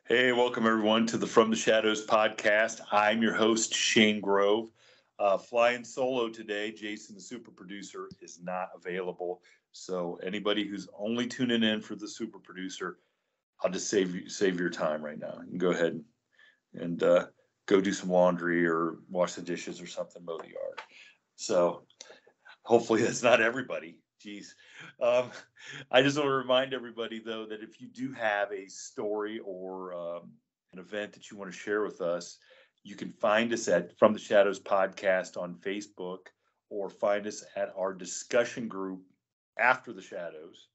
Hey, welcome everyone to the From the Shadows podcast. I'm your host, Shane Grove. Flying solo today. Jason, the super producer, is not available. So anybody who's only tuning in for the super producer, I'll just save your time right now. You can go ahead and go do some laundry or wash the dishes or something, mow the yard. So hopefully that's not everybody. Jeez. I just want to remind everybody, though, that if you do have a story or an event that you want to share with us, you can find us at From the Shadows Podcast on Facebook, or find us at our discussion group After the Shadows.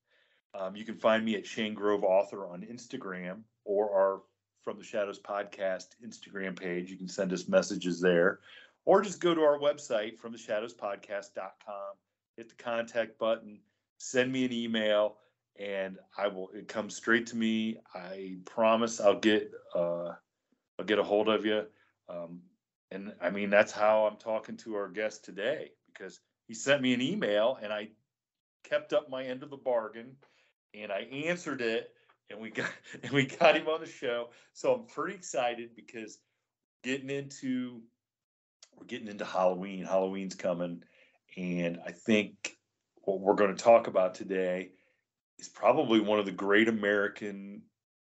You can find me at Shane Grove Author on Instagram, or our From the Shadows Podcast Instagram page. You can send us messages there, or just go to our website, FromTheShadowsPodcast.com. Hit the contact button, send me an email, and it comes straight to me. I promise I'll get a hold of you. And I mean, that's how I'm talking to our guest today, because he sent me an email and I kept up my end of the bargain and I answered it, and we got him on the show. So I'm pretty excited because we're getting into Halloween. Halloween's coming. And I think what we're going to talk about today is probably one of the great American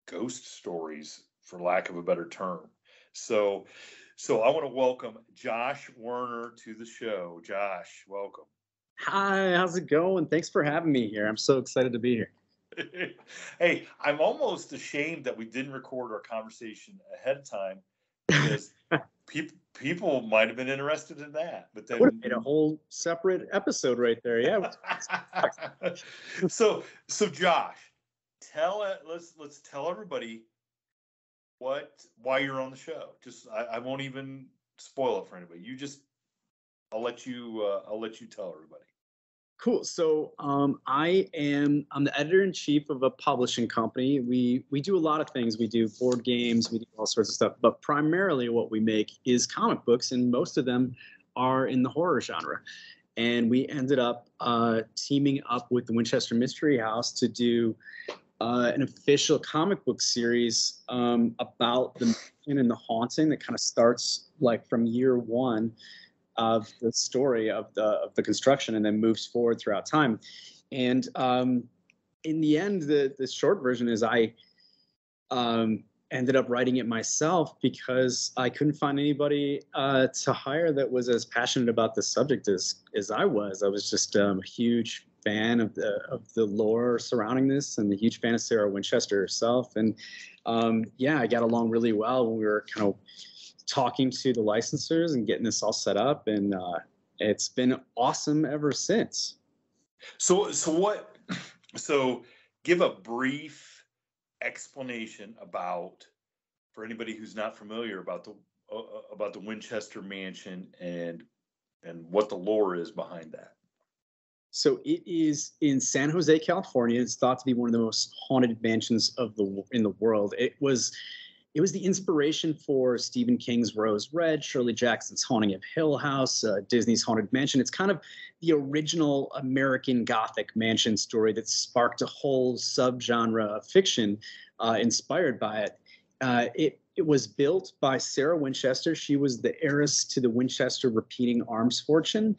ghost stories, for lack of a better term. So I want to welcome Josh Werner to the show. Josh, welcome. Hi, how's it going? Thanks for having me here. I'm so excited to be here. Hey, I'm almost ashamed that we didn't record our conversation ahead of time, because people might have been interested in that, but then would have made a whole separate episode right there. Yeah. So Josh, let's tell everybody why you're on the show. Just I won't even spoil it for anybody. I'll let you tell everybody. Cool. So I'm the editor-in-chief of a publishing company. We do a lot of things. We do board games, we do all sorts of stuff, but primarily what we make is comic books, and most of them are in the horror genre. And we ended up teaming up with the Winchester Mystery House to do an official comic book series about the mansion and the haunting that kind of starts like from year one of the story of the construction, and then moves forward throughout time. And in the end, the short version is I ended up writing it myself because I couldn't find anybody to hire that was as passionate about the subject as I was. I was just a huge fan of the lore surrounding this, and a huge fan of Sarah Winchester herself. And I got along really well when we were kind of talking to the licensors and getting this all set up, and it's been awesome ever since. So give a brief explanation for anybody who's not familiar about the Winchester Mansion and what the lore is behind that. So it is in San Jose, California. It's thought to be one of the most haunted mansions in the world. It was the inspiration for Stephen King's Rose Red, Shirley Jackson's Haunting of Hill House, Disney's Haunted Mansion. It's kind of the original American Gothic mansion story that sparked a whole subgenre of fiction inspired by it. It was built by Sarah Winchester. She was the heiress to the Winchester repeating arms fortune.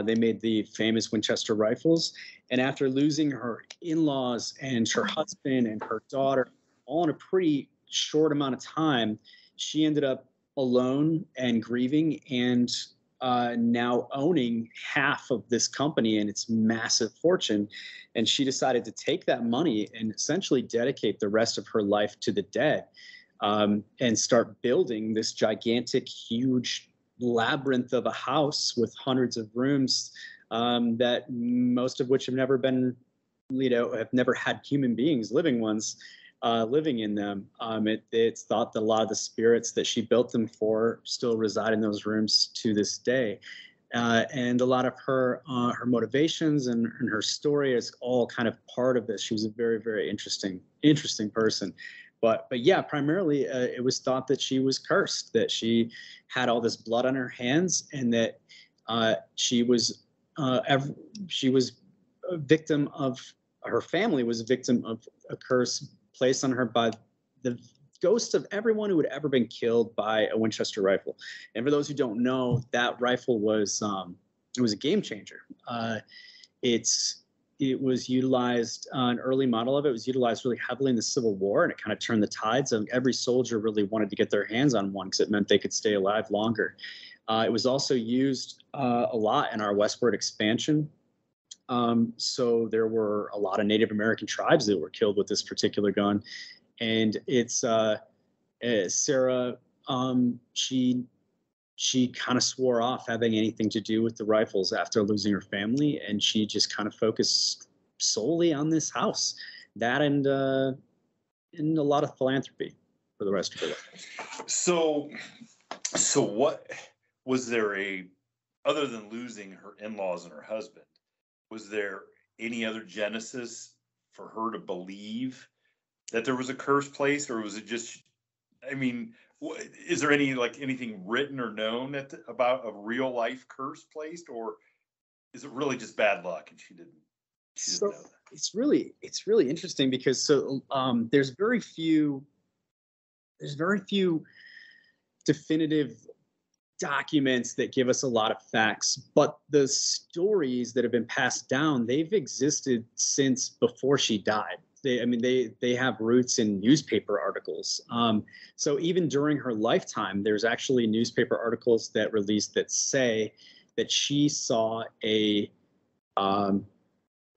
They made the famous Winchester rifles. And after losing her in-laws and her husband and her daughter all in a pretty short amount of time, she ended up alone and grieving, and now owning half of this company and its massive fortune. And she decided to take that money and essentially dedicate the rest of her life to the dead, and start building this gigantic, huge labyrinth of a house with hundreds of rooms that most of which have never been, have never had human beings, living ones, living in them. It's thought that a lot of the spirits that she built them for still reside in those rooms to this day. And a lot of her motivations and her story is all kind of part of this. She was a very, very interesting person. But yeah, primarily it was thought that she was cursed, that she had all this blood on her hands, and that she was a victim of, her family was a victim of a curse placed on her by the ghosts of everyone who had ever been killed by a Winchester rifle. And for those who don't know, that rifle was it was a game changer. It was utilized, an early model of it was utilized really heavily in the Civil War, and it kind of turned the tides. And every soldier really wanted to get their hands on one because it meant they could stay alive longer. It was also used a lot in our westward expansion. So there were a lot of Native American tribes that were killed with this particular gun. And it's Sarah, she kind of swore off having anything to do with the rifles after losing her family, and she just kind of focused solely on this house, that and a lot of philanthropy for the rest of her life. So what was there other than losing her in-laws and her husband, was there any other genesis for her to believe that there was a cursed place, or was it just, I mean, is there anything written or known about a real life cursed place, or is it really just bad luck and she didn't know that? It's really interesting because there's very few definitive documents that give us a lot of facts, but the stories that have been passed down, they've existed since before she died. They have roots in newspaper articles. So even during her lifetime, there's actually newspaper articles that released that say that she saw a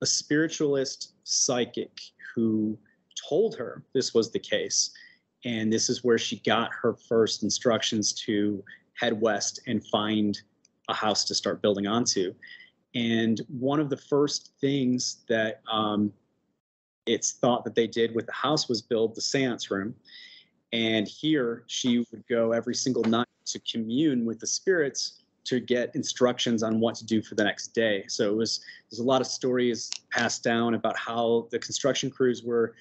spiritualist psychic who told her this was the case. And this is where she got her first instructions to head west and find a house to start building onto. And one of the first things that it's thought that they did with the house was build the seance room. And here she would go every single night to commune with the spirits to get instructions on what to do for the next day. So there's a lot of stories passed down about how the construction crews were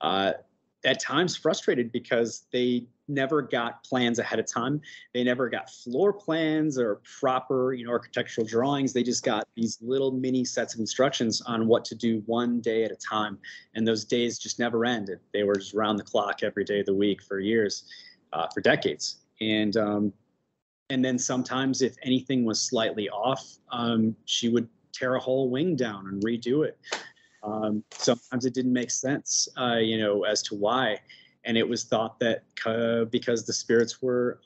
at times frustrated because they never got plans ahead of time. They never got floor plans or proper, architectural drawings. They just got these little mini sets of instructions on what to do one day at a time. And those days just never ended. They were just round the clock every day of the week for years, for decades. And then sometimes if anything was slightly off, she would tear a whole wing down and redo it. Sometimes it didn't make sense, as to why. And it was thought that because the spirits were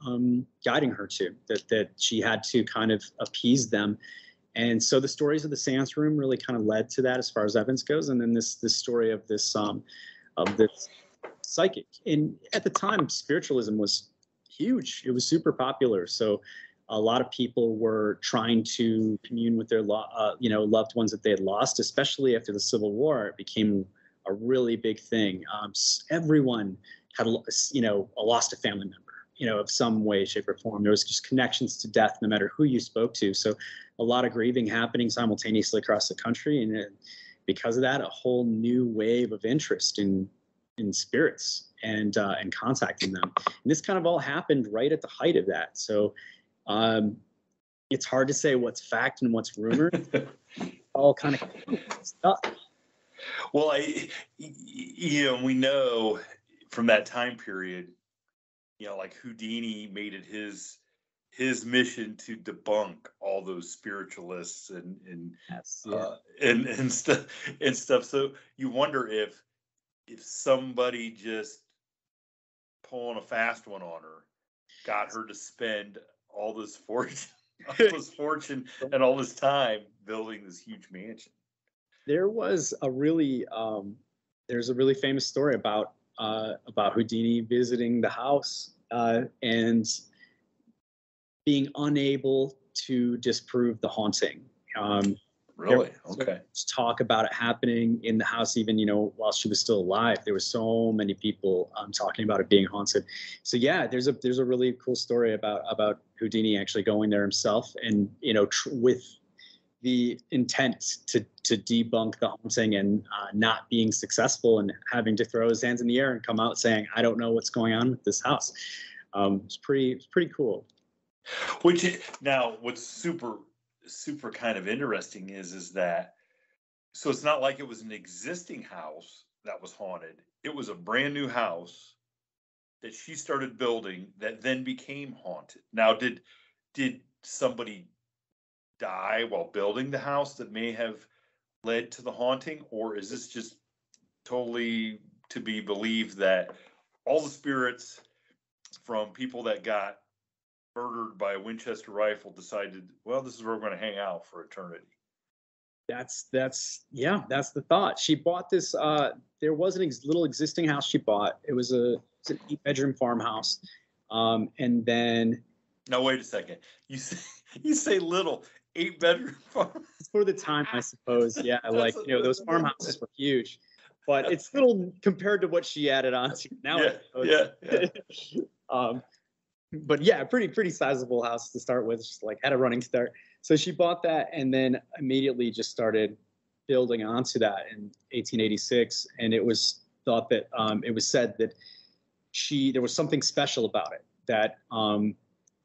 guiding her that she had to kind of appease them. And so the stories of the seance room really kind of led to that as far as evidence goes. And then this story of this psychic. And at the time, spiritualism was huge. It was super popular. So a lot of people were trying to commune with their loved ones that they had lost, especially after the Civil War. It became a really big thing. Everyone had lost a family member, of some way, shape, or form. There was just connections to death, no matter who you spoke to. So a lot of grieving happening simultaneously across the country, and because of that, a whole new wave of interest in spirits and contacting them. And this kind of all happened right at the height of that. So it's hard to say what's fact and what's rumor. All kind of stuff. Well, we know from that time period, like Houdini made it his mission to debunk all those spiritualists and stuff. So you wonder if somebody just pulling a fast one on her got her to spend all this fortune and all this time building this huge mansion. There was there's a really famous story about Houdini visiting the house and being unable to disprove the haunting. Really? Okay. Talk about it happening in the house, even while she was still alive. There were so many people talking about it being haunted. So yeah, there's a really cool story about Houdini actually going there himself, and with the intent to debunk the haunting and not being successful and having to throw his hands in the air and come out saying, "I don't know what's going on with this house." It's pretty cool. What's super kind of interesting is that, so it's not like it was an existing house that was haunted. It was a brand new house that she started building that then became haunted. Now, did somebody die while building the house that may have led to the haunting, or is this just totally to be believed that all the spirits from people that got murdered by a Winchester rifle decided, well, this is where we're going to hang out for eternity? That's that's the thought. She bought this. There was a little existing house she bought. It's an 8-bedroom farmhouse, and then. Now wait a second. You say little 8-bedroom farm. For the time, I suppose. Yeah, like those farmhouses were huge, but it's little compared to what she added on to now. Yeah. But yeah, pretty sizable house to start with. Just like had a running start. So she bought that and then immediately just started building onto that in 1886. And it was thought that it was said that there was something special about it, that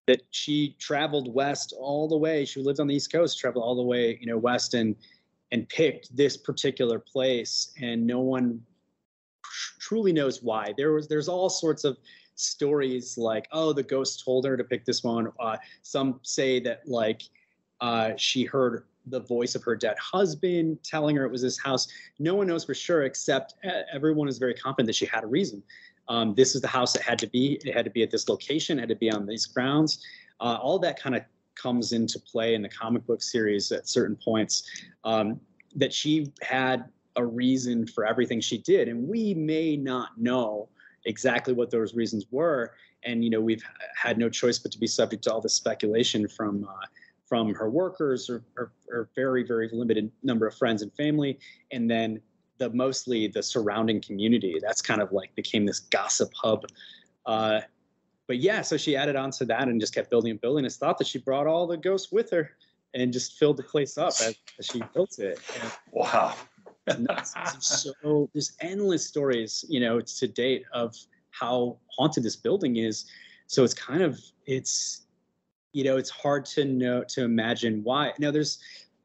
that she traveled west all the way. She lived on the East Coast, traveled all the way, west and picked this particular place, and no one truly knows why. There's all sorts of stories like, oh, the ghost told her to pick this one. Some say that like she heard the voice of her dead husband telling her it was this house. No one knows for sure, except everyone is very confident that she had a reason. This is the house it had to be. It had to be at this location. It had to be on these grounds. All that kind of comes into play in the comic book series at certain points, that she had a reason for everything she did. And we may not know exactly what those reasons were. And, we've had no choice but to be subject to all this speculation from her workers or very, very limited number of friends and family. And then mostly the surrounding community. That's kind of like became this gossip hub. But yeah, so she added on to that and just kept building and building. It's thought that she brought all the ghosts with her and just filled the place up as she built it. And wow. So there's endless stories, to date of how haunted this building is. So it's kind of, it's hard to imagine why. Now there's,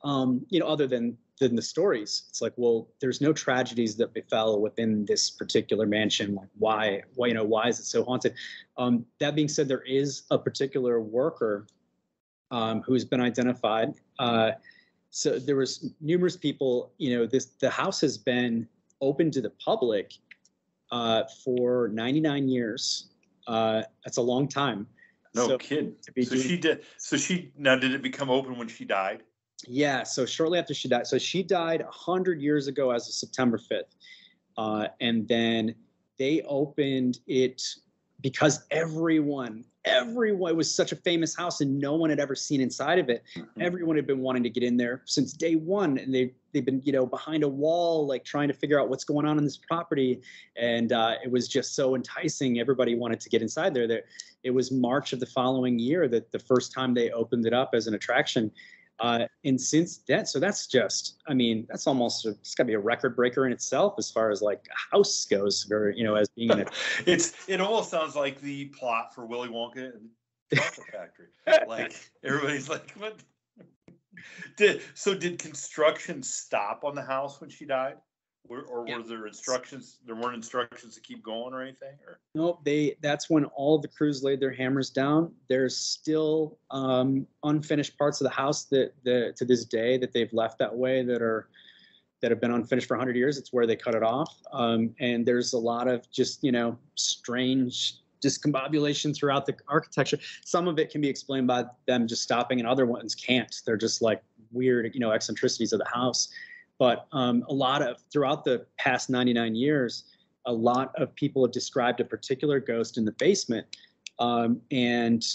other than the stories, it's like, well, there's no tragedies that befell within this particular mansion. Like why is it so haunted? That being said, there is a particular worker who's been identified. So there was numerous people, the house has been open to the public for 99 years. That's a long time. No kidding. Now did it become open when she died? Yeah. So shortly after she died. So she died 100 years ago as of September 5th. And then they opened it because everyone, it was such a famous house and no one had ever seen inside of it. Mm-hmm. Everyone had been wanting to get in there since day one. And they've been, behind a wall, like trying to figure out what's going on this property. And it was just so enticing. Everybody wanted to get inside there. It was March of the following year that the first time they opened it up as an attraction. And since then, so that's just, that's almost, it's gotta be a record breaker in itself as far as like a house goes, as being in it. It almost sounds like the plot for Willy Wonka and the Chocolate Factory. Like everybody's like, what? Did construction stop on the house when she died? Or were there instructions? There weren't instructions to keep going or anything? Or? Nope. That's when all the crews laid their hammers down. There's still unfinished parts of the house that to this day that they've left that way that have been unfinished for 100 years. It's where they cut it off. And there's a lot of just strange discombobulation throughout the architecture. Some of it can be explained by them just stopping, and other ones can't. They're just like weird eccentricities of the house. But throughout the past 99 years, a lot of people have described a particular ghost in the basement. And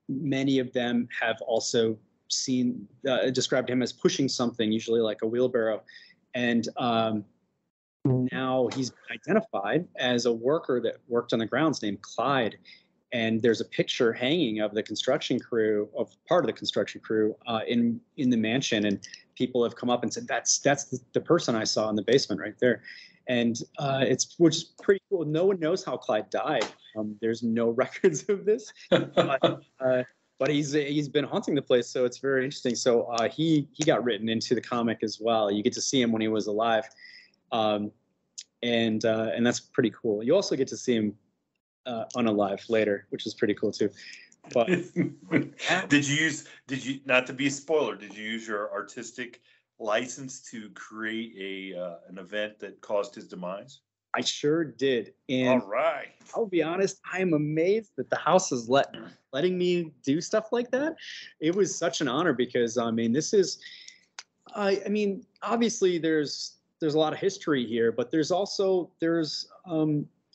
many of them have also described him as pushing something, usually like a wheelbarrow. And now he's identified as a worker that worked on the grounds named Clyde. And there's a picture hanging of the construction crew, of part of the construction crew in the mansion. And people have come up and said, that's the person I saw in the basement right there. And which is pretty cool. No one knows how Clyde died. There's no records of this, but he's been haunting the place. So it's very interesting. So he got written into the comic as well. You get to see him when he was alive. And that's pretty cool. You also get to see him unalive later, which is pretty cool too. But did you not to be a spoiler? Did you use your artistic license to create an event that caused his demise? I sure did. And all right, I'll be honest, I am amazed that the house is letting me do stuff like that. It was such an honor because I mean, this is, I mean, obviously there's a lot of history here, but there's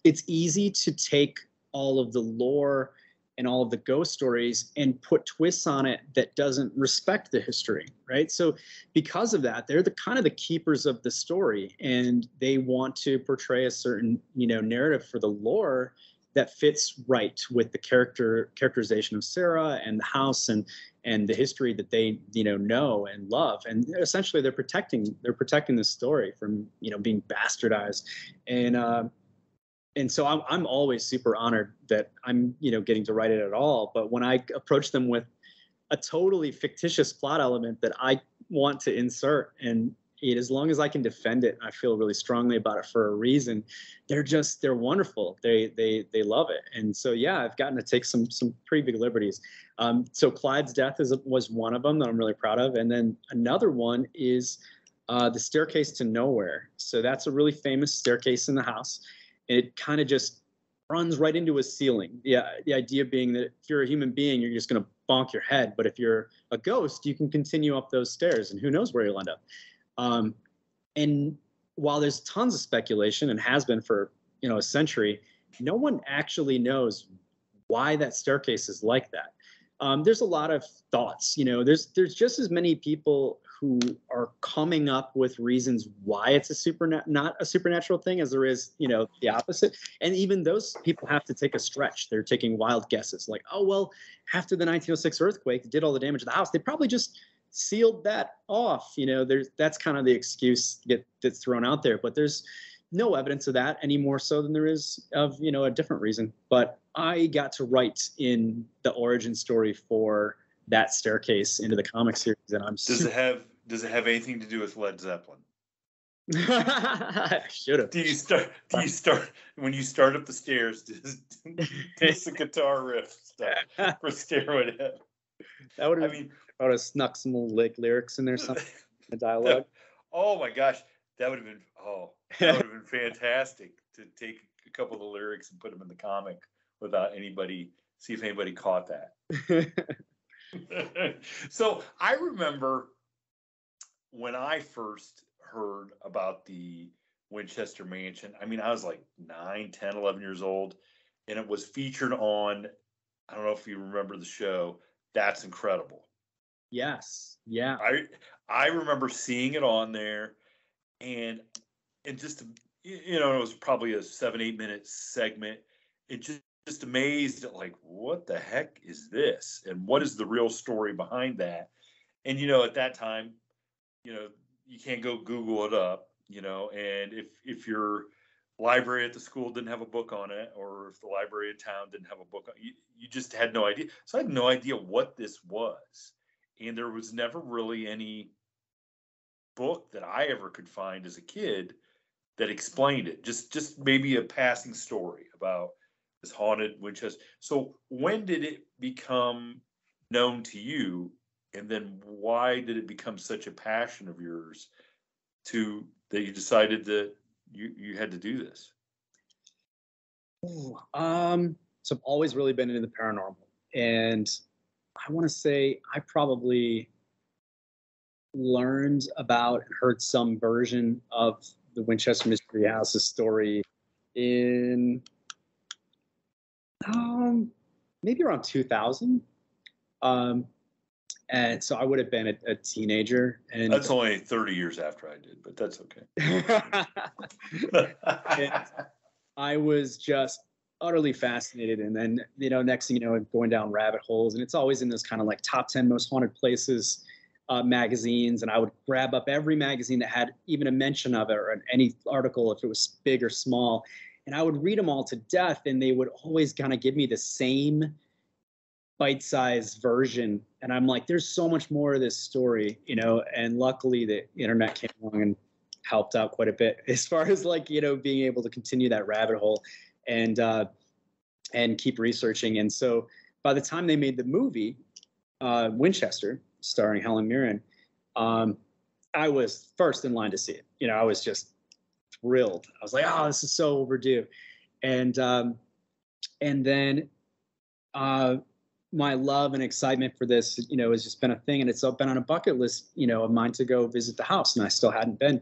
it's easy to take all of the lore and all of the ghost stories and put twists on it that doesn't respect the history, right? So because of that, they're the kind of the keepers of the story, and they want to portray a certain, narrative for the lore that fits right with the characterization of Sarah and the house and the history that they know and love. And essentially they're protecting this story from being bastardized. And so I'm always super honored that I'm getting to write it at all. But when I approach them with a totally fictitious plot element that I want to insert, and as long as I can defend it, I feel really strongly about it for a reason. They're wonderful. They love it. And so yeah, I've gotten to take some pretty big liberties. So Clyde's death was one of them that I'm really proud of, and then another one is the staircase to nowhere. So that's a really famous staircase in the house. It kind of just runs right into a ceiling. Yeah, the idea being that if you're a human being, you're just going to bonk your head. But if you're a ghost, you can continue up those stairs, and who knows where you'll end up. And while there's tons of speculation and has been for a century, no one actually knows why that staircase is like that. There's a lot of thoughts. There's just as many people who are coming up with reasons why it's not a supernatural thing as there is, the opposite. And even those people have to take a stretch. They're taking wild guesses like, oh, well, after the 1906 earthquake did all the damage to the house, they probably just sealed that off. That's kind of the excuse that's thrown out there, but there's no evidence of that any more so than there is of, a different reason. But I got to write in the origin story for that staircase into the comic series, and I'm Does it have anything to do with Led Zeppelin? I should have. Do you start when you start up the stairs? Does the guitar riff stuff for Stairway to Heaven? That would have. I would have snuck some lyrics in there, something, the dialogue. Oh my gosh, that would have been fantastic to take a couple of the lyrics and put them in the comic without see if anybody caught that. So I remember when I first heard about the Winchester Mansion, I mean, I was like 9, 10, 11 years old, and it was featured on, I don't know if you remember the show, That's Incredible. Yes. Yeah. I remember seeing it on there, and just, it was probably a 7-8 minute segment. It just amazed at like, what the heck is this? And what is the real story behind that? And, at that time, you can't go Google it up, and if your library at the school didn't have a book on it, or if the library in town didn't have a book on it, you just had no idea. So I had no idea what this was. And there was never really any book that I ever could find as a kid that explained it. Just maybe a passing story about this haunted Winchester. So when did it become known to you? And then why did it become such a passion of yours that you decided that you had to do this? So I've always really been into the paranormal. And I want to say I probably learned about and heard some version of the Winchester Mystery House's story in maybe around 2000. And so I would have been a teenager. And that's only 30 years after I did, but that's okay. I was just utterly fascinated. And then, next thing you know, going down rabbit holes. And it's always in those kind of like top 10 most haunted places magazines. And I would grab up every magazine that had even a mention of it, or any article, if it was big or small. And I would read them all to death. And they would always kind of give me the same bite-sized version, and I'm like, there's so much more of this story, and luckily the internet came along and helped out quite a bit as far as like, being able to continue that rabbit hole. And and keep researching. And so by the time they made the movie, Winchester, starring Helen Mirren, I was first in line to see it. I was just thrilled. I was like, oh, this is so overdue. And then my love and excitement for this, has just been a thing, and it's been on a bucket list, of mine to go visit the house, and I still hadn't been.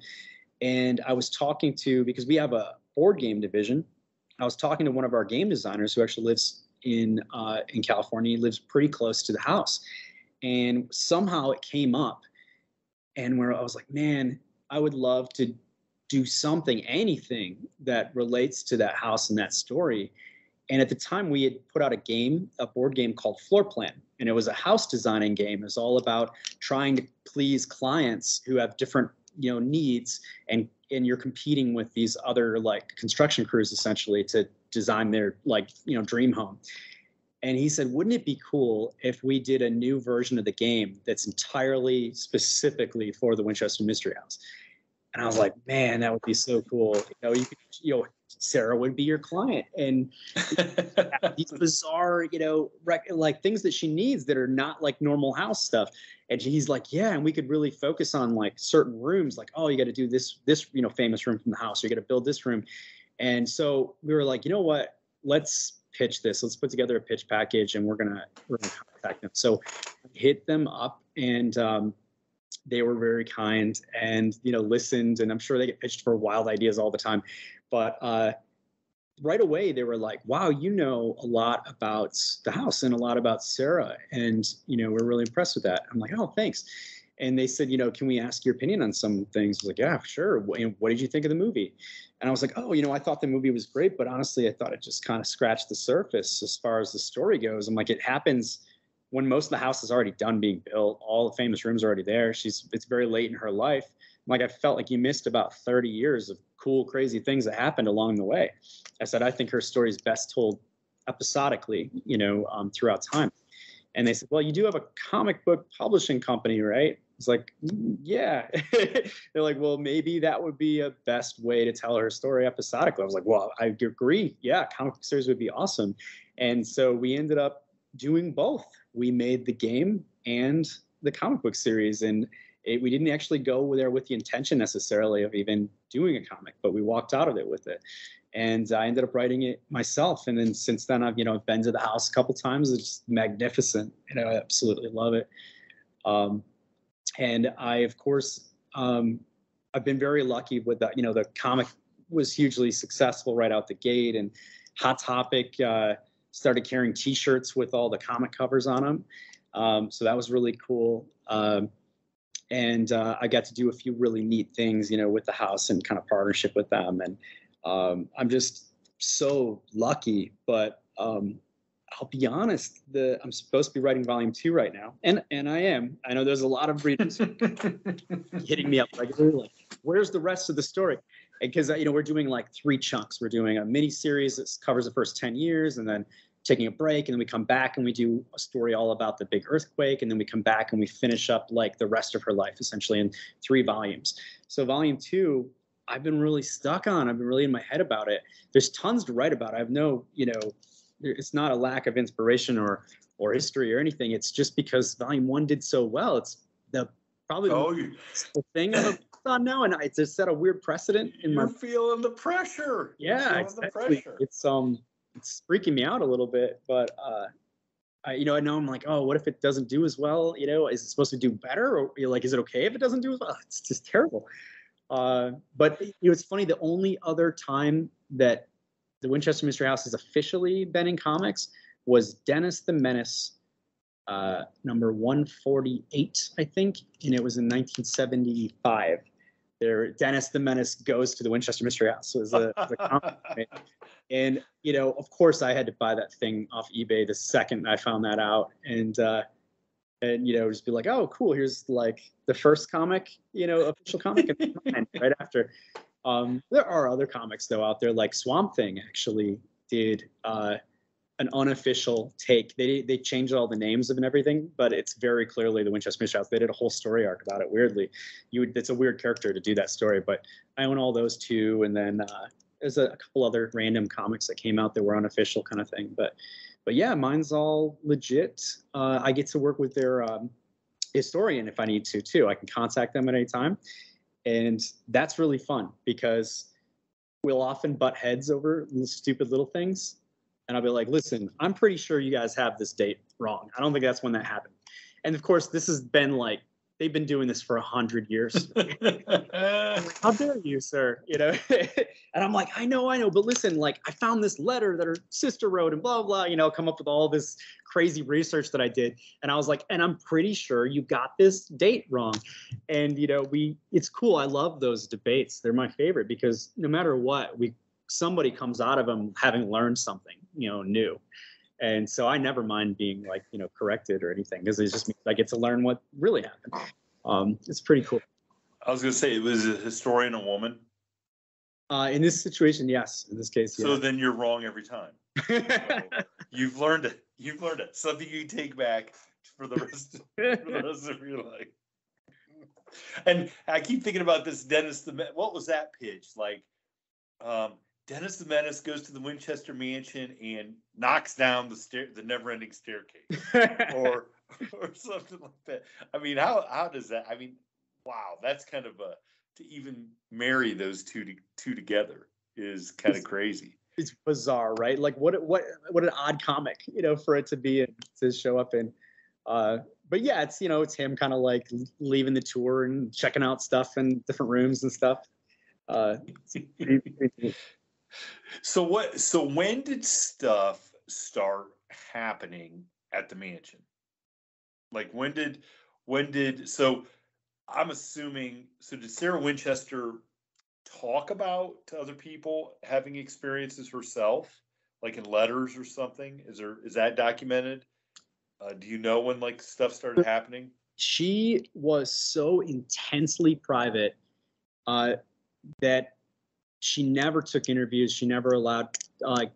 And I was talking to, because we have a board game division, I was talking to one of our game designers who actually lives in California. He lives pretty close to the house, and somehow it came up, and where I was like, man, I would love to do something, anything that relates to that house and that story. And at the time, we had put out a board game called Floor Plan, and it was a house designing game. It was all about trying to please clients who have different, needs, and you're competing with these other like construction crews essentially to design their dream home. And he said, wouldn't it be cool if we did a new version of the game that's entirely specifically for the Winchester Mystery House? And I was like, man, that would be so cool. You could, Sarah would be your client, and these bizarre, like things that she needs that are not like normal house stuff. And he's like, yeah, and we could really focus on like certain rooms, like, oh, you got to do this, famous room from the house. You got to build this room. And so we were like, you know what? Let's pitch this. Let's put together a pitch package, and we're gonna contact them. So hit them up, and they were very kind and listened. And I'm sure they get pitched for wild ideas all the time, but right away they were like, wow, a lot about the house and a lot about Sarah, and we're really impressed with that. I'm like, oh, thanks. And they said, can we ask your opinion on some things? I was like, yeah, sure. What did you think of the movie? And I was like, oh, I thought the movie was great, but honestly, I thought it just kind of scratched the surface as far as the story goes. I'm like, it happens when most of the house is already done being built. All the famous rooms are already there. It's very late in her life. I'm like, I felt like you missed about 30 years of cool, crazy things that happened along the way. I said, I think her story is best told episodically, throughout time. And they said, well, you do have a comic book publishing company, right? It's like, yeah. They're like, well, maybe that would be a best way to tell her story episodically. I was like, well, I agree. Yeah, comic book series would be awesome. And so we ended up doing both. We made the game and the comic book series, and we didn't actually go there with the intention necessarily of even doing a comic, but we walked out of it with it. And I ended up writing it myself. And then since then, I've been to the house a couple times. It's magnificent. I absolutely love it. And I, of course, I've been very lucky with that. The comic was hugely successful right out the gate, and Hot Topic started carrying T-shirts with all the comic covers on them. So that was really cool. And I got to do a few really neat things, with the house and kind of partnership with them. And I'm just so lucky. But I'll be honest, I'm supposed to be writing volume 2 right now, and I am. I know there's a lot of readers hitting me up regularly, like, where's the rest of the story? Because we're doing like 3 chunks. We're doing a mini series that covers the first 10 years, and then taking a break, and then we come back and we do a story all about the big earthquake, and then we come back and we finish up like the rest of her life essentially in 3 volumes. So volume 2, I've been really stuck on. I've been really in my head about it. There's tons to write about. I have no, it's not a lack of inspiration or history or anything. It's just because volume 1 did so well. It's probably the thing I've on now, and it's just set a weird precedent in You're feeling the pressure. Yeah, exactly. It's freaking me out a little bit, but I know I'm like, oh, what if it doesn't do as well? Is it supposed to do better, or is it okay if it doesn't do as well? It's just terrible. But it's funny. The only other time that the Winchester Mystery House has officially been in comics was Dennis the Menace, number 148, I think, and it was in 1975. Dennis the Menace goes to the Winchester Mystery House. So it was a comic, right? And of course, I had to buy that thing off eBay the second I found that out, and just be like, oh, cool, here's like the first comic, official comic, and right after. There are other comics though out there, like Swamp Thing actually did an unofficial take. They changed all the names of and everything, but it's very clearly the Winchester Mystery House. They did a whole story arc about it. Weirdly, it's a weird character to do that story, but I own all those too. And then there's a couple other random comics that came out that were unofficial kind of thing. But yeah, mine's all legit. I get to work with their historian if I need to too. I can contact them at any time, and that's really fun because we'll often butt heads over stupid little things. And I'll be like, listen, I'm pretty sure you guys have this date wrong. I don't think that's when that happened. And of course, this has been like, they've been doing this for 100 years. How dare you, sir? You know, and I'm like, I know, but listen, like, I found this letter that her sister wrote, and blah blah. You know, come up with all this crazy research that I did, and I was like, and I'm pretty sure you got this date wrong. And you know, it's cool. I love those debates. They're my favorite because no matter what, somebody comes out of them having learned something, you know, new. And so I never mind being like, you know, corrected or anything because it just means I get to learn what really happened. It's pretty cool. I was going to say, was a historian a woman? In this situation, yes. In this case, yes. So then you're wrong every time. So you've learned it. You've learned it. Something you can take back for the rest of your life. And I keep thinking about this Dennis what was that pitch? Like, Dennis the Menace goes to the Winchester Mansion and knocks down the never-ending staircase, or something like that. I mean, how does that? I mean, wow, that's kind of to even marry those two together is kind of crazy. It's bizarre, right? Like what an odd comic, you know, for it to be to show up in. But yeah, it's, you know, it's him kind of like leaving the tour and checking out stuff in different rooms and stuff. So when did stuff start happening at the mansion? Like when did so I'm assuming, so did Sarah Winchester talk about to other people having experiences herself, like in letters or something? Is that documented? Do you know when like stuff started happening? She was so intensely private that she never took interviews. She never allowed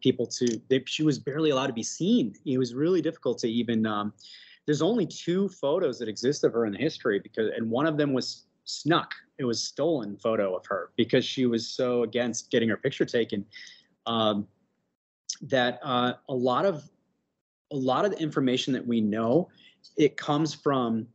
people to. She was barely allowed to be seen. It was really difficult to even. There's only 2 photos that exist of her in the history and one of them was snuck. It was stolen photo of her because she was so against getting her picture taken. That a lot of the information that we know, it comes from.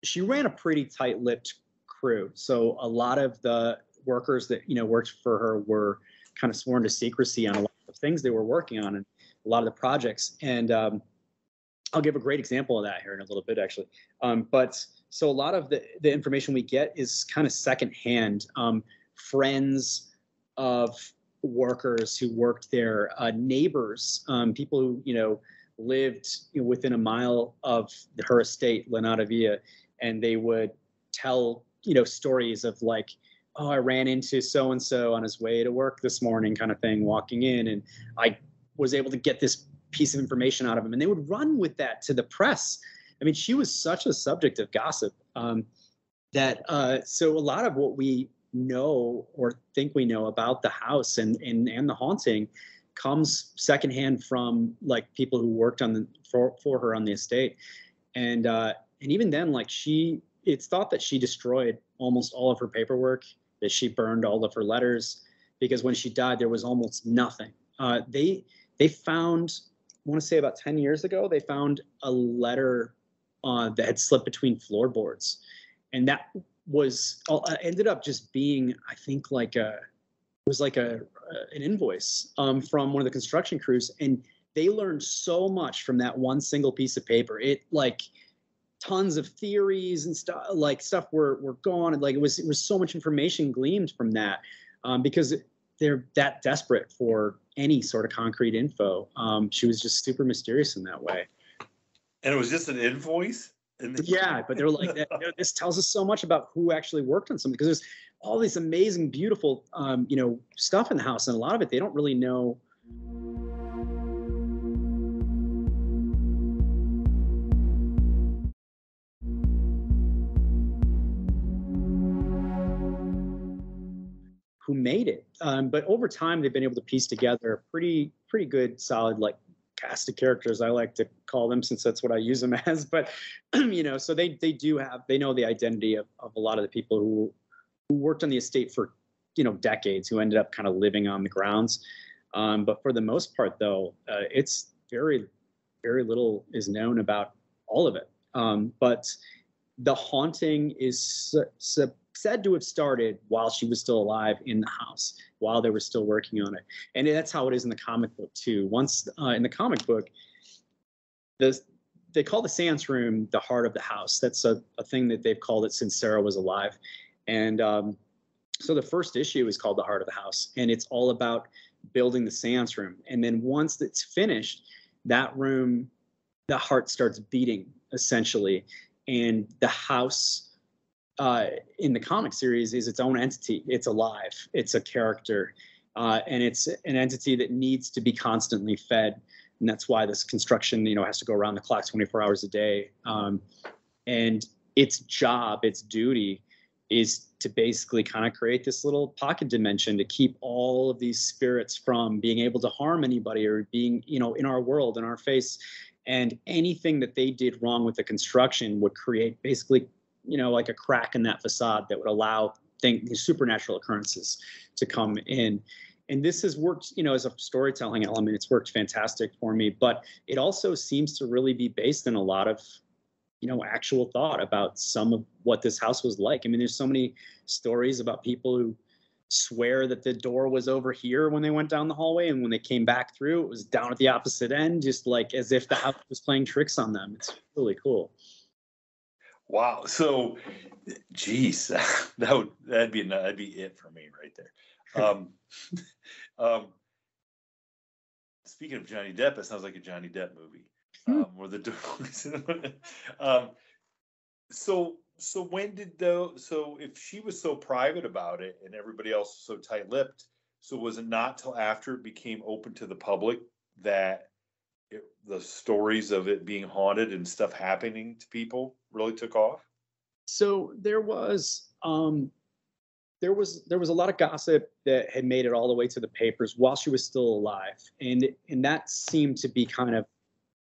She ran a pretty tight-lipped crew, so a lot of the workers that, you know, worked for her were kind of sworn to secrecy on a lot of things they were working on and a lot of the projects. And I'll give a great example of that here in a little bit, actually. But so a lot of the information we get is kind of secondhand. Friends of workers who worked there, neighbors, people who, you know, lived, you know, within a mile of her estate, Lanata Villa, and they would tell, you know, stories of like, oh, I ran into so-and-so on his way to work this morning kind of thing, walking in, and I was able to get this piece of information out of him. And they would run with that to the press. I mean, she was such a subject of gossip that so a lot of what we know or think we know about the house and the haunting comes secondhand from like people who worked on for her on the estate. And even then, like it's thought that she destroyed almost all of her paperwork, that she burned all of her letters, because when she died, there was almost nothing. They found, I want to say about 10 years ago, they found a letter that had slipped between floorboards. And that was ended up just being, I think, like an invoice from one of the construction crews. And they learned so much from that one single piece of paper. It like tons of theories and stuff were gone. And like it was so much information gleaned from that because they're that desperate for any sort of concrete info. She was just super mysterious in that way. And it was just an invoice? Yeah, but they're like, this tells us so much about who actually worked on something, because there's all this amazing, beautiful, you know, stuff in the house, and a lot of it they don't really know. Who made it? But over time, they've been able to piece together a pretty good, solid, like, cast of characters, I like to call them, since that's what I use them as. But you know, so they know the identity of a lot of the people who worked on the estate for decades, who ended up kind of living on the grounds. But for the most part, though, it's very, very little is known about all of it. But the haunting is said to have started while she was still alive in the house, while they were still working on it. And that's how it is in the comic book, too. Once in the comic book, they call the seance room the heart of the house. That's a thing that they've called it since Sarah was alive. And so the first issue is called the heart of the house, and it's all about building the seance room. And then once it's finished, that room, the heart starts beating, essentially. And the house in the comic series is its own entity. It's alive. It's a character. And it's an entity that needs to be constantly fed. And that's why this construction, has to go around the clock 24 hours a day. And its job, its duty, is to basically kind of create this little pocket dimension to keep all of these spirits from being able to harm anybody or being, in our world, in our face. And anything that they did wrong with the construction would create basically, like a crack in that facade that would allow supernatural occurrences to come in. And this has worked, as a storytelling element, it's worked fantastic for me. But it also seems to really be based in a lot of, actual thought about some of what this house was like. I mean, there's so many stories about people who swear that the door was over here when they went down the hallway, and when they came back through, it was down at the opposite end, just like as if the house was playing tricks on them. It's really cool. Wow. So, geez, that'd be it for me right there. Speaking of Johnny Depp, it sounds like a Johnny Depp movie. Where the doors. So when did so if she was so private about it and everybody else was so tight-lipped, so was it not till after it became open to the public that the stories of it being haunted and stuff happening to people really took off? So there was a lot of gossip that had made it all the way to the papers while she was still alive, and that seemed to be kind of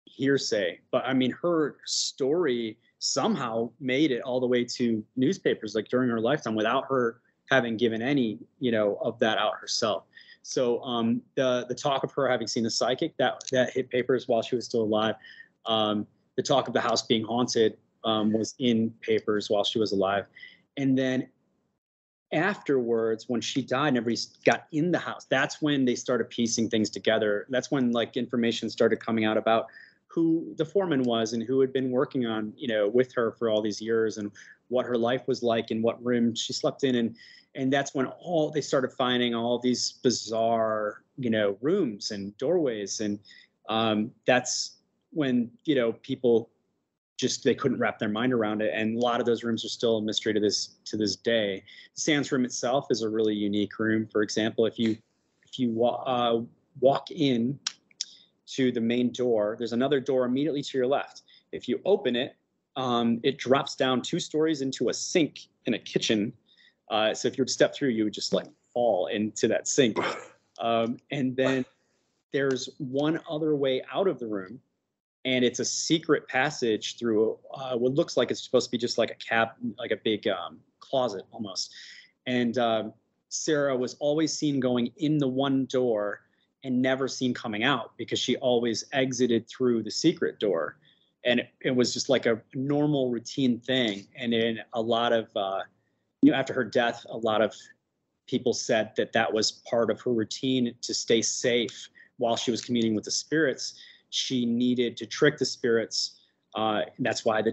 hearsay. But I mean, her story somehow made it all the way to newspapers, like during her lifetime, without her having given any, of that out herself. So the talk of her having seen a psychic that hit papers while she was still alive. The talk of the house being haunted was in papers while she was alive. And then afterwards, when she died and everybody got in the house, that's when they started piecing things together. That's when information started coming out about who the foreman was and who had been working on, with her for all these years, and what her life was like and what room she slept in. And that's when they started finding all these bizarre, rooms and doorways. And that's when, people they couldn't wrap their mind around it. And a lot of those rooms are still a mystery to this day. The seance room itself is a really unique room. For example, if you walk in to the main door, there's another door immediately to your left. If you open it, it drops down 2 stories into a sink in a kitchen. So if you were to step through, you would just fall into that sink. And then there's one other way out of the room, and it's a secret passage through what looks like it's supposed to be just like a big closet almost. And Sarah was always seen going in the one door and never seen coming out, because she always exited through the secret door. And it was just like a normal routine thing. And in a lot of, after her death, a lot of people said that was part of her routine to stay safe while she was communing with the spirits. She needed to trick the spirits. That's why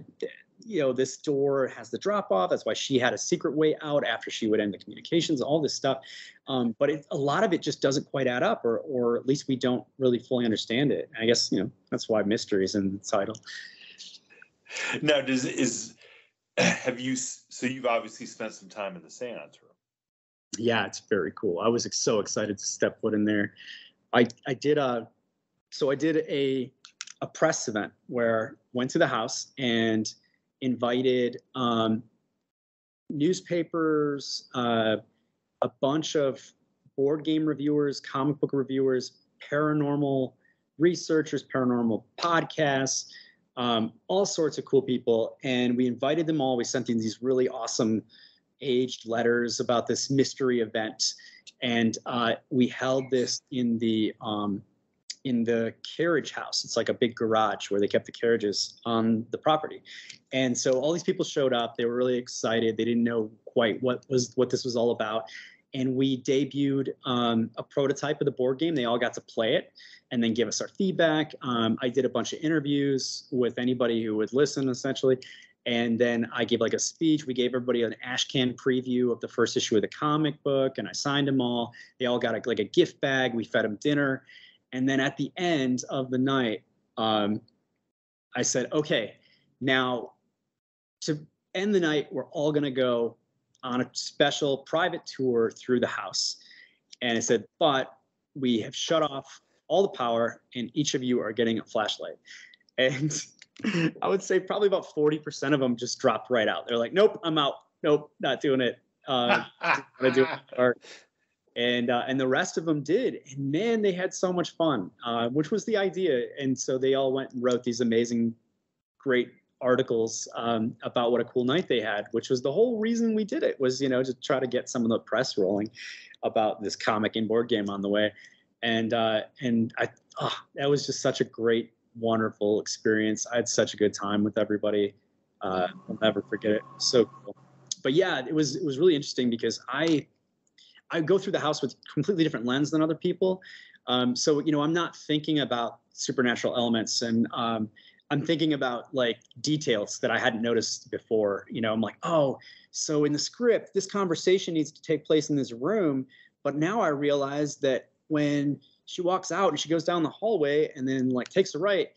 this door has the drop off. That's why she had a secret way out after she would end the communications, all this stuff. But a lot of it just doesn't quite add up, or at least we don't really fully understand it. I guess, that's why mystery is in the title. Now, so you've obviously spent some time in the seance room. Yeah, it's very cool. I was so excited to step foot in there. I did a press event where went to the house and invited newspapers, a bunch of board game reviewers, comic book reviewers, paranormal researchers, paranormal podcasts, all sorts of cool people. And we invited them all. We sent in these really awesome aged letters about this mystery event. And we held this in the carriage house. It's like a big garage where they kept the carriages on the property. And so all these people showed up. They were really excited. They didn't know quite what this was all about. And we debuted a prototype of the board game. They all got to play it and then give us our feedback. I did a bunch of interviews with anybody who would listen, essentially. And then I gave like a speech. We gave everybody an ash can preview of the first issue of the comic book, and I signed them all. They all got like a gift bag. We fed them dinner. And then at the end of the night, I said, okay, now to end the night, we're all going to go on a special private tour through the house. And I said, but we have shut off all the power and each of you are getting a flashlight. And I would say probably about 40% of them just dropped right out. They're like, nope, I'm out. Nope, not doing it. Gonna do it. And the rest of them did. And man, they had so much fun, which was the idea. And so they all went and wrote these amazing, great articles about what a cool night they had, which was the whole reason we did it, was, to try to get some of the press rolling about this comic and board game on the way. And that was just such a great, wonderful experience. I had such a good time with everybody. I'll never forget it. So cool. But yeah, it was really interesting because I go through the house with a completely different lens than other people. So, I'm not thinking about supernatural elements, and I'm thinking about like details that I hadn't noticed before. I'm like, oh, so in the script, this conversation needs to take place in this room. But now I realize that when she walks out and she goes down the hallway and then like takes a right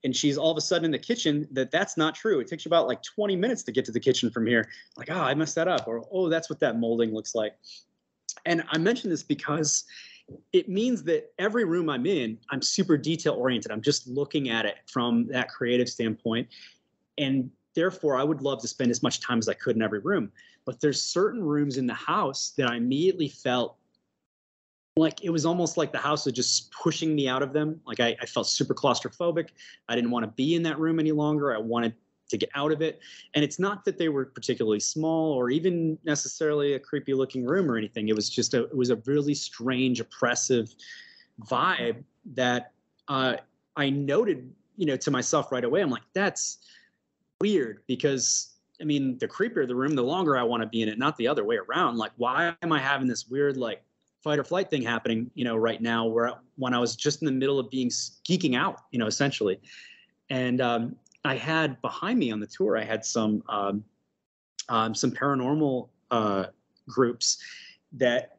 and she's all of a sudden in the kitchen, that's not true. It takes you about like 20 minutes to get to the kitchen from here. Like, I messed that up. Or, oh, that's what that molding looks like. And I mention this because it means that every room I'm in, I'm super detail oriented. I'm just looking at it from that creative standpoint. And therefore, I would love to spend as much time as I could in every room. But there's certain rooms in the house that I immediately felt like it was almost like the house was just pushing me out of them. Like I felt super claustrophobic. I didn't want to be in that room any longer. I wanted to get out of it. And it's not that they were particularly small or even necessarily a creepy looking room or anything. It was just it was a really strange, oppressive vibe that I noted, to myself right away. I'm like, that's weird, because I mean, the creepier the room, the longer I want to be in it, not the other way around. Like, why am I having this weird, like, fight or flight thing happening, right now, when I was just in the middle of being geeking out, essentially. And I had behind me on the tour, I had some paranormal groups that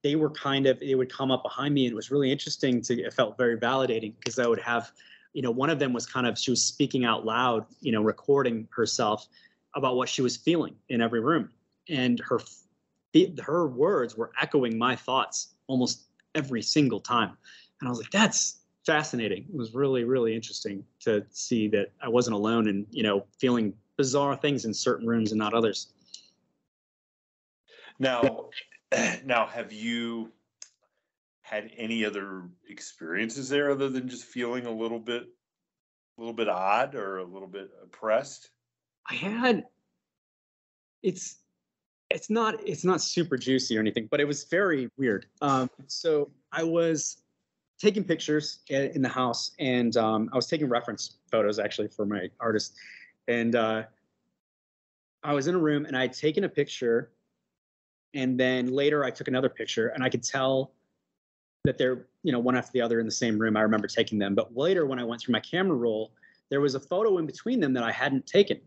they would come up behind me, and it was really interesting it felt very validating, because I would have, one of them was she was speaking out loud, recording herself about what she was feeling in every room. And her words were echoing my thoughts almost every single time. And I was like, that's fascinating. It was really, really interesting to see that I wasn't alone and, feeling bizarre things in certain rooms and not others. Now, have you had any other experiences there other than just feeling a little bit odd or a little bit oppressed? I had, it's not super juicy or anything, but it was very weird. So I was taking pictures in the house, and I was taking reference photos actually for my artist. And I was in a room, and I had taken a picture, and then later I took another picture, and I could tell that they're, one after the other in the same room. I remember taking them. But later, when I went through my camera roll, there was a photo in between them that I hadn't taken.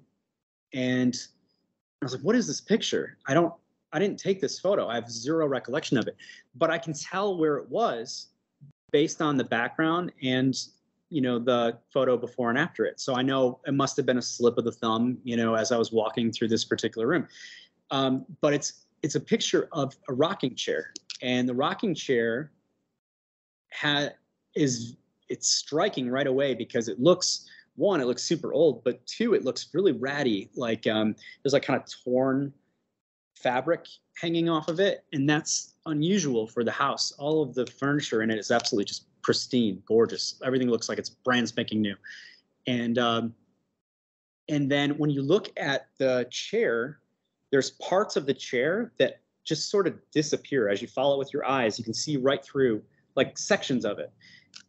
And I was like, what is this picture? I didn't take this photo. I have zero recollection of it, but I can tell where it was based on the background and, the photo before and after it. So I know it must've been a slip of the thumb, as I was walking through this particular room. But it's a picture of a rocking chair, and the rocking chair it's striking right away, because it looks super old, but two, it looks really ratty. Like there's like kind of torn fabric hanging off of it, and that's unusual for the house. All of the furniture in it is absolutely just pristine, gorgeous. Everything looks like it's brand spanking new. And then when you look at the chair, there's parts of the chair that just sort of disappear as you follow with your eyes. You can see right through like sections of it.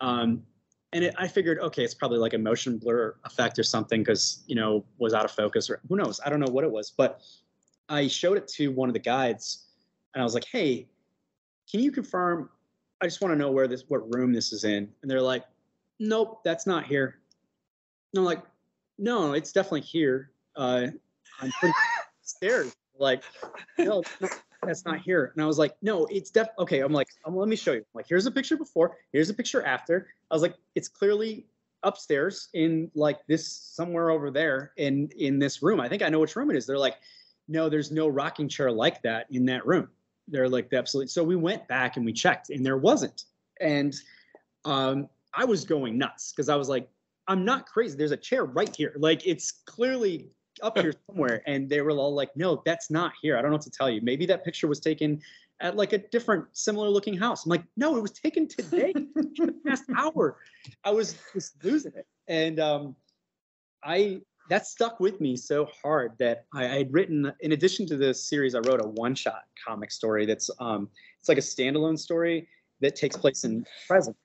I figured, okay, it's probably like a motion blur effect or something because, was out of focus or who knows. I don't know what it was, but I showed it to one of the guides and I was like, hey, can you confirm? I just want to know what room this is in. And they're like, nope, that's not here. And I'm like, no, it's definitely here. I'm pretty stairs. Like, no, that's not here. And I was like, no, it's okay. I'm like, let me show you. I'm like, here's a picture before, here's a picture after. I was like, it's clearly upstairs in like this somewhere over there in this room. I think I know which room it is. They're like, no, there's no rocking chair like that in that room. They're like, absolutely. So we went back and we checked and there wasn't. And I was going nuts because I was like, I'm not crazy. There's a chair right here. Like it's clearly up here somewhere. And they were all like, no, that's not here. I don't know what to tell you. Maybe that picture was taken at like a different similar looking house. I'm like, no, it was taken today. The past hour. I was just losing it. And that stuck with me so hard that I had written, in addition to this series, I wrote a one-shot comic story that's it's like a standalone story that takes place in present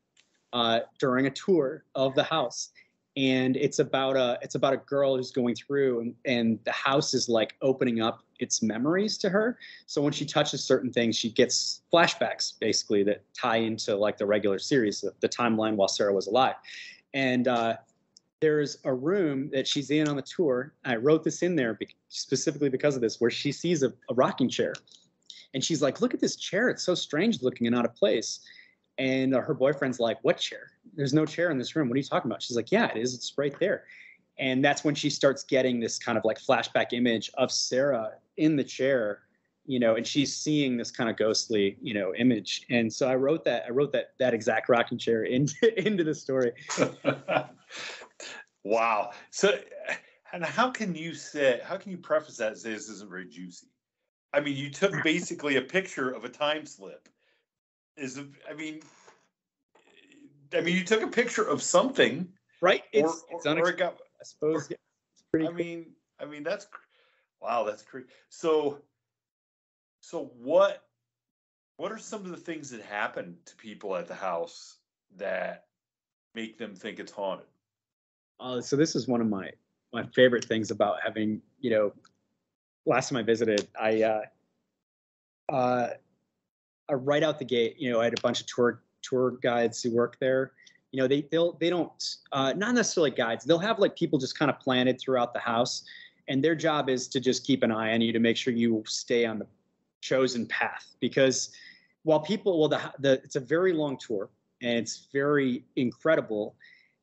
during a tour of the house. And it's about a girl who's going through and the house is like opening up its memories to her. So when she touches certain things, she gets flashbacks basically that tie into like the regular series, the timeline while Sarah was alive. And there's a room that she's in on the tour. I wrote this in there specifically because of this, where she sees a rocking chair. And she's like, look at this chair. It's so strange looking and out of place. And her boyfriend's like, what chair? There's no chair in this room. What are you talking about? She's like, yeah, it is. It's right there. And that's when she starts getting this kind of like flashback image of Sarah in the chair, and she's seeing this kind of ghostly, image. And so I wrote that exact rocking chair into the story. Wow. So, and how can you preface that and say this isn't very juicy? I mean, you took basically a picture of a time slip. You took a picture of something, right? It's unexpected. I suppose. Yeah, it's pretty. I mean, that's crazy. So what are some of the things that happen to people at the house that make them think it's haunted? So this is one of my favorite things about having, last time I visited, I right out the gate, I had a bunch of tour guides who work there. They don't not necessarily guides. They'll have like people just kind of planted throughout the house, and their job is to just keep an eye on you to make sure you stay on the chosen path. Because while it's a very long tour and it's very incredible,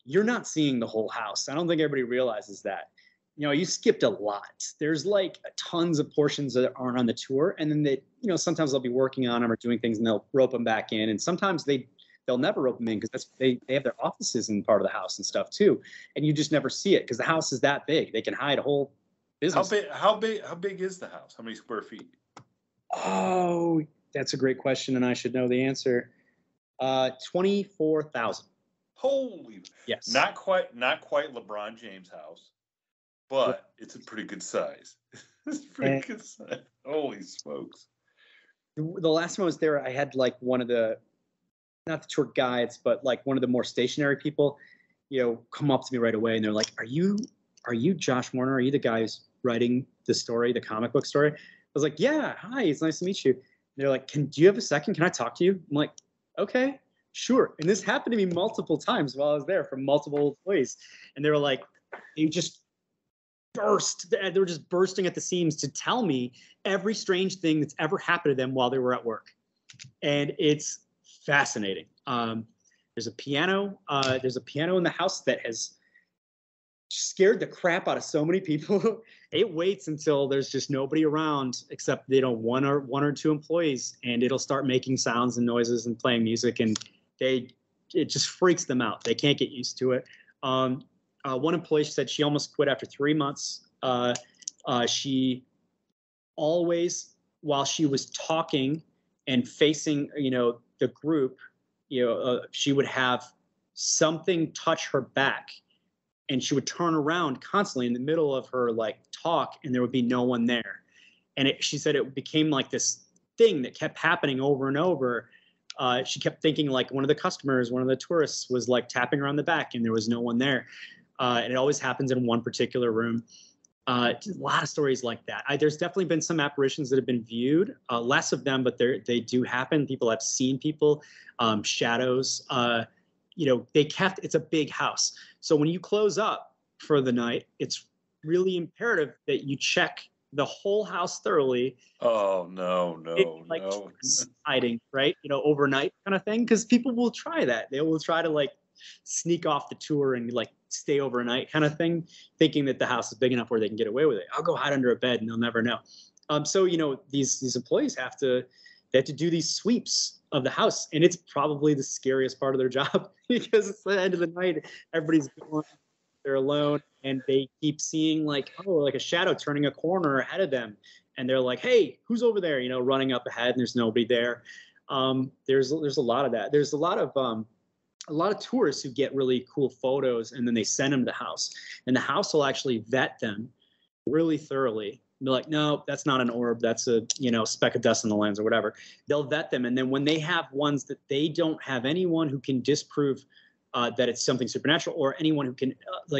you're not seeing the whole house. I don't think everybody realizes that. You skipped a lot. There's like tons of portions that aren't on the tour. And then sometimes they'll be working on them or doing things and they'll rope them back in. And sometimes they'll never rope them in because they have their offices in part of the house and stuff too. And you just never see it because the house is that big. They can hide a whole business. How big is the house? How many square feet? Oh, that's a great question. And I should know the answer. 24,000. Holy. Yes. Not quite LeBron James' house, but it's a pretty good size. It's pretty good size. Holy smokes. The last time I was there, I had like one of the, not the tour guides, but like one of the more stationary people, come up to me right away and they're like, are you Josh Werner? Are you the guy who's writing the story, the comic book story? I was like, yeah, hi, it's nice to meet you. And they're like, do you have a second? Can I talk to you? I'm like, okay, sure. And this happened to me multiple times while I was there from multiple employees. And they were like, you just burst. They were just bursting at the seams to tell me every strange thing that's ever happened to them while they were at work. And it's fascinating. There's a piano in the house that has scared the crap out of so many people. It waits until there's just nobody around except one or two employees, and it'll start making sounds and noises and playing music, and it just freaks them out. They can't get used to it. One employee said she almost quit after 3 months. She always, while she was talking and facing, the group, she would have something touch her back, and she would turn around constantly in the middle of her like talk, and there would be no one there. And she said it became like this thing that kept happening over and over. She kept thinking like one of the tourists was like tapping her on the back and there was no one there. And it always happens in one particular room. A lot of stories like that. There's definitely been some apparitions that have been viewed, less of them, but they do happen. People have seen people, shadows. It's a big house. So when you close up for the night, it's really imperative that you check the whole house thoroughly. Oh, no. Hiding, right? Overnight kind of thing. Because people will try that. They will try to like sneak off the tour and like stay overnight kind of thing, thinking that the house is big enough where they can get away with it. I'll go hide under a bed and they'll never know. So these employees have to do these sweeps of the house, and it's probably the scariest part of their job because it's the end of the night, everybody's gone, they're alone, and they keep seeing like a shadow turning a corner ahead of them, and they're like, hey, who's over there, running up ahead, and there's nobody there. There's a lot of that. There's a lot of tourists who get really cool photos and then they send them to the house, and the house will actually vet them really thoroughly. Be like, no, that's not an orb. That's a speck of dust in the lens or whatever. They'll vet them, and then when they have ones that they don't have anyone who can disprove that it's something supernatural, or anyone who can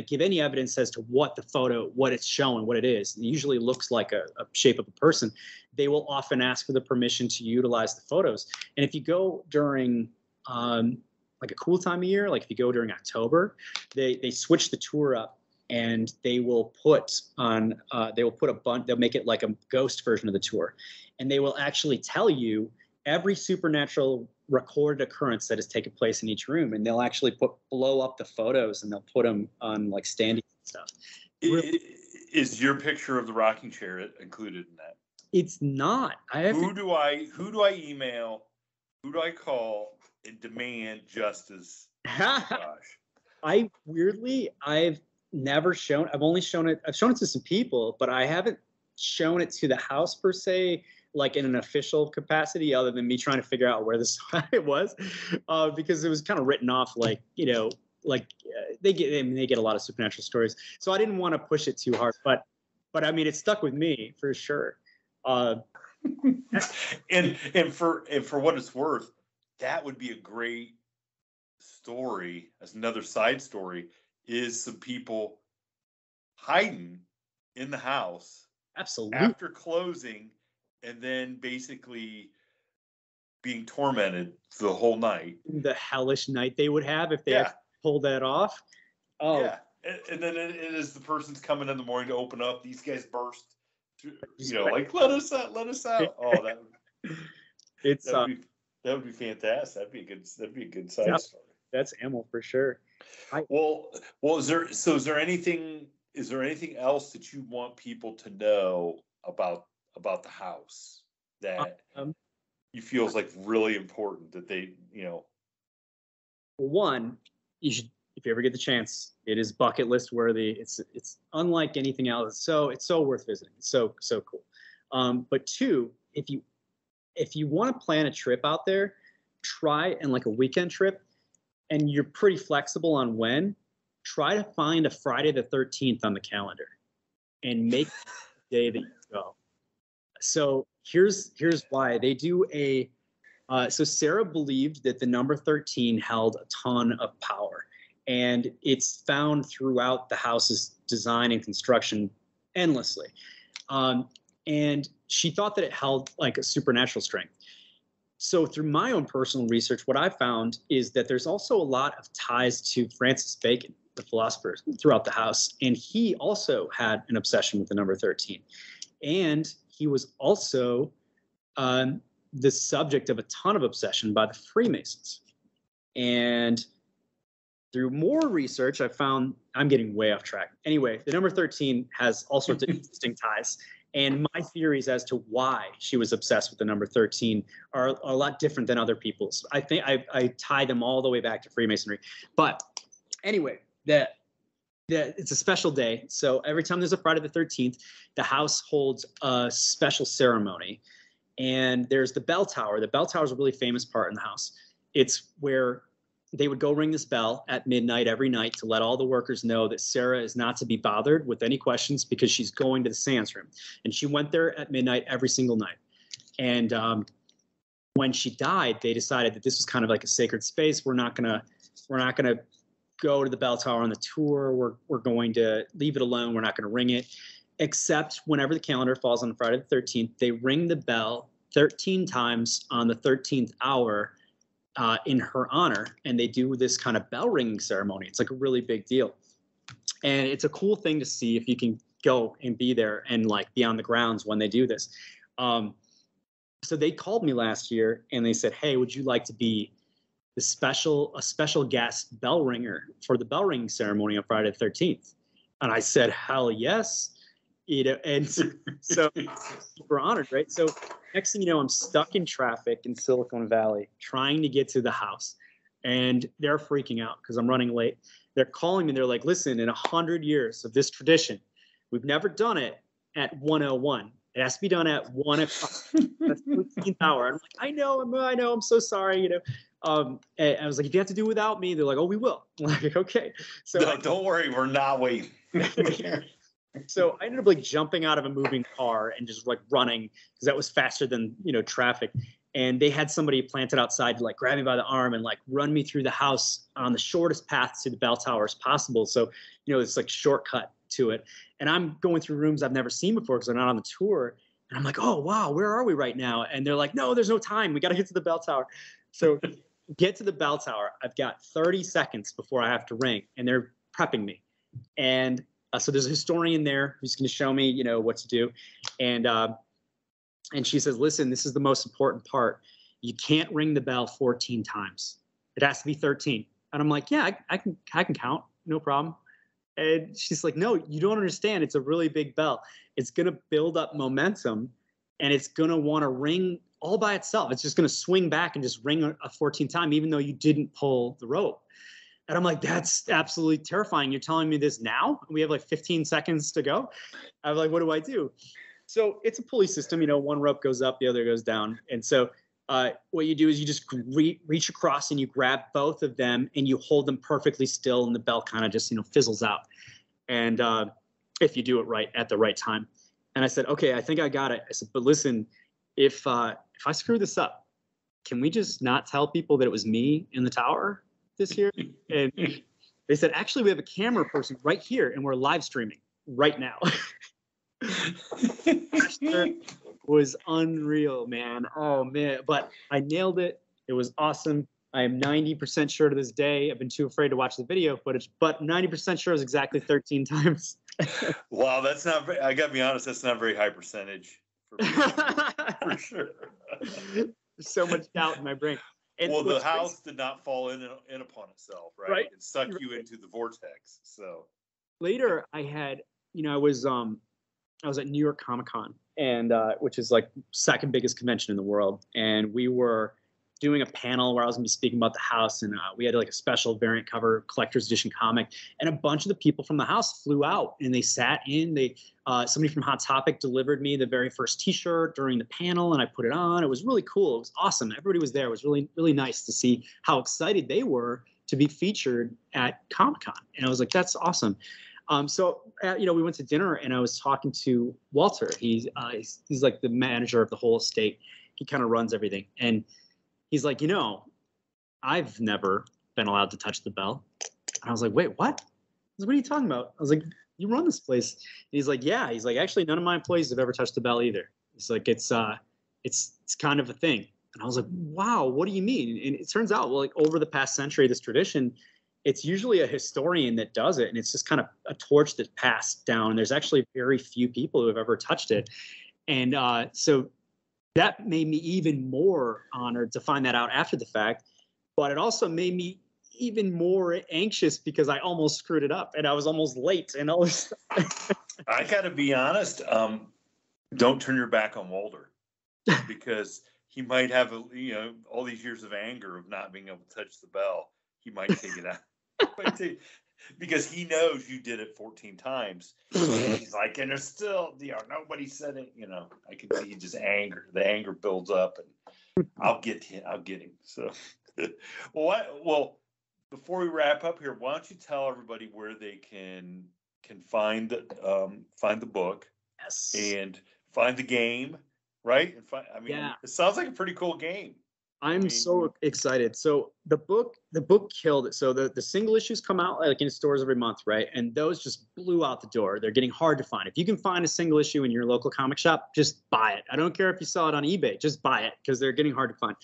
give any evidence as to what it's showing, what it is. It usually looks like a shape of a person. They will often ask for the permission to utilize the photos. And if you go during like a cool time of year, like if you go during October, they switch the tour up, and they will put they'll make it like a ghost version of the tour, and they will actually tell you every supernatural recorded occurrence that has taken place in each room, and they'll actually blow up the photos and they'll put them on like standees and stuff. Is your picture of the rocking chair included in that? It's not. Who do I email? Who do I call and demand justice? Gosh. I've never shown. I've shown it to some people, but I haven't shown it to the house per se, like in an official capacity, other than me trying to figure out where this it was, because it was kind of written off like they get a lot of supernatural stories, so I didn't want to push it too hard, but I mean it stuck with me for sure. And for what it's worth, that would be a great story as another side story, is some people hiding in the house absolutely after closing, and then basically being tormented the whole night. The hellish night they would have if they had pulled that off. Oh yeah. And then it is the person's coming in the morning to open up, these guys burst like let us out. Oh, that would be fantastic. That'd be a good side story. That's ammo for sure. Well, is there anything else that you want people to know about the house that you feel is like really important that they, One, you should, if you ever get the chance, it is bucket list worthy. It's unlike anything else. So it's so worth visiting. It's so cool. But two, if you want to plan a trip out there, try and like a weekend trip, and you're pretty flexible on when, try to find a Friday the 13th on the calendar and make the day that you go. So here's why. They do so Sarah believed that the number 13 held a ton of power, and it's found throughout the house's design and construction endlessly. And she thought that it held like a supernatural strength. So through my own personal research, what I found is that there's also a lot of ties to Francis Bacon, the philosopher, throughout the house. And he also had an obsession with the number 13. And he was also the subject of a ton of obsession by the Freemasons. And through more research, I found, I'm getting way off track. Anyway, the number 13 has all sorts of interesting ties. And my theories as to why she was obsessed with the number 13 are a lot different than other people's. I think I tie them all the way back to Freemasonry. But anyway, it's a special day. So every time there's a Friday the 13th, the house holds a special ceremony. And there's the bell tower. The bell tower is a really famous part in the house. It's where they would go ring this bell at midnight every night to let all the workers know that Sarah is not to be bothered with any questions because she's going to the seance room. And she went there at midnight every single night. And when she died, they decided that this was kind of like a sacred space. We're not gonna go to the bell tower on the tour. We're going to leave it alone. We're not going to ring it, except whenever the calendar falls on Friday the 13th, they ring the bell 13 times on the 13th hour in her honor. And they do this kind of bell ringing ceremony. It's like a really big deal. And it's a cool thing to see if you can go and be there and like be on the grounds when they do this. So they called me last year and they said, hey, would you like to be a special guest bell ringer for the bell ringing ceremony on Friday the 13th? And I said, hell yes. And so super honored, right? So next thing you know, I'm stuck in traffic in Silicon Valley trying to get to the house. And they're freaking out because I'm running late. They're calling me. They're like, listen, in 100 years of this tradition, we've never done it at 1:01. It has to be done at 1 o'clock. That's the 13th hour. And I'm like, I know, I'm so sorry, And I was like, if you have to do without me, they're like, oh, we will. I'm like, okay. So no, don't worry, we're not waiting. So I ended up like jumping out of a moving car and just like running because that was faster than, traffic. And they had somebody planted outside to like grab me by the arm and like run me through the house on the shortest path to the bell tower as possible. So, it's like shortcut to it. And I'm going through rooms I've never seen before because they're not on the tour. And I'm like, oh, wow, where are we right now? And they're like, no, there's no time. We got to get to the bell tower. So get to the bell tower. I've got 30 seconds before I have to ring, and they're prepping me. And so there's a historian there who's going to show me, what to do. And she says, listen, this is the most important part. You can't ring the bell 14 times. It has to be 13. And I'm like, yeah, I can count. No problem. And she's like, no, you don't understand. It's a really big bell. It's going to build up momentum, and it's going to want to ring all by itself. It's just going to swing back and just ring a 14th time, even though you didn't pull the rope. And I'm like, that's absolutely terrifying. You're telling me this now? We have like 15 seconds to go. I'm like, what do I do? So it's a pulley system. One rope goes up, the other goes down. And so what you do is you just reach across and you grab both of them and you hold them perfectly still, and the bell kind of just, fizzles out. And if you do it right at the right time. And I said, okay, I think I got it. I said, but listen, if I screw this up, can we just not tell people that it was me in the tower this year? And they said, actually, we have a camera person right here and we're live streaming right now. Was unreal, man. Oh man, but I nailed it. It was awesome. I am 90% sure to this day. I've been too afraid to watch the video footage, but 90% sure is exactly 13 times. Wow, that's not very, I gotta be honest, that's not a very high percentage for me, for sure. There's so much doubt in my brain. And well, the house did not fall in upon itself, right? Right. It sucked you into the vortex. So later I had, I was at New York Comic Con, and which is like second biggest convention in the world. And we were doing a panel where I was going to be speaking about the house, and we had like a special variant cover collector's edition comic, and a bunch of the people from the house flew out and they sat in. Somebody from Hot Topic delivered me the very first T-shirt during the panel, and I put it on. It was really cool. It was awesome. Everybody was there. It was really, really nice to see how excited they were to be featured at Comic-Con. And I was like, that's awesome. So we went to dinner, and I was talking to Walter. He's like the manager of the whole estate. He kind of runs everything. And he's like, I've never been allowed to touch the bell. And I was like, wait, what? I was like, what are you talking about? I was like, you run this place. And he's like, yeah. He's like, actually, none of my employees have ever touched the bell either. It's like, it's kind of a thing. And I was like, wow, what do you mean? And it turns out, well, like over the past century, this tradition, it's usually a historian that does it. And it's just kind of a torch that's passed down. And there's actually very few people who have ever touched it. And so that made me even more honored to find that out after the fact. But it also made me even more anxious because I almost screwed it up and I was almost late and all this stuff. I got to be honest. Don't turn your back on Walter, because he might have all these years of anger of not being able to touch the bell. He might take it out. Because he knows you did it 14 times. He's like, and there's still, nobody said it. I can see just the anger builds up, and I'll get him. So, well, before we wrap up here, why don't you tell everybody where they can find the book Yes. and find the game, right? And I mean, Yeah. it sounds like a pretty cool game. I'm so excited. So the book killed it. So the single issues come out like in stores every month, right? And those just blew out the door. They're getting hard to find. If you can find a single issue in your local comic shop, just buy it. I don't care if you sell it on eBay, just buy it because they're getting hard to find.